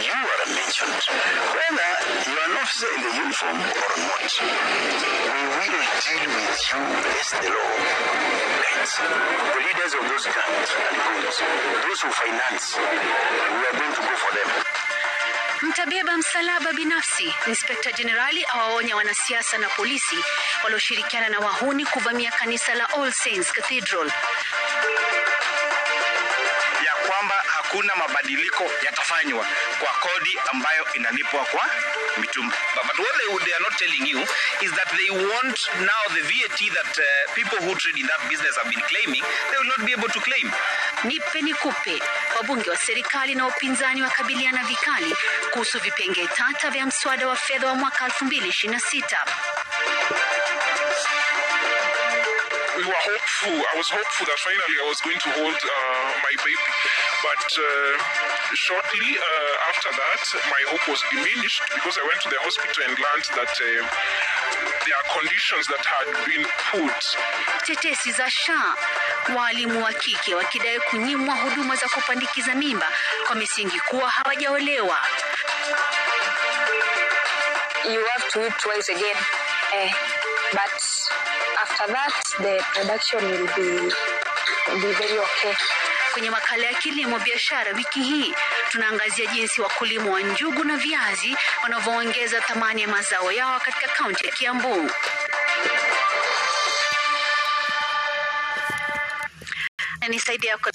you are mentioned, whether you are an officer in the uniform or not, we will deal with you as the law guides. The leaders of those gangs and groups, those who finance, we are going to go for them. Mtabeba msalaba binafsi. Inspekta Jenerali awaonya wanasiasa na polisi walioshirikiana na wahuni kuvamia kanisa la All Saints Cathedral. Ya kwamba hakuna mabadiliko yatafanywa kwa kodi ambayo inalipwa kwa mitumba. But what they are not telling you is that they want now the VAT that people who trade in that business have been claiming, they will not be able to claim. Nipe nikupe. Wabunge wa serikali na upinzani wakabiliana vikali kuhusu vipengee tata vya mswada wa fedha wa mwaka 2026. We were hopeful. I was hopeful that finally I was going to hold my baby. But shortly after that, my hope was diminished because I went to the hospital and learned that there are conditions that had been put. Tetesi za SHA. Walimu wa kike wakidai kunyimwa huduma za kupandikiza mimba kwa misingi kuwa hawajaolewa. You have to eat twice again. But after that, the production will be very okay. Kwenye makala ya kilimo biashara wiki hii, tunaangazia jinsi wakulima wa njugu na viazi wanavyoongeza thamani ya mazao yao katika kaunti ya Kiambu. Na nisaidia kwa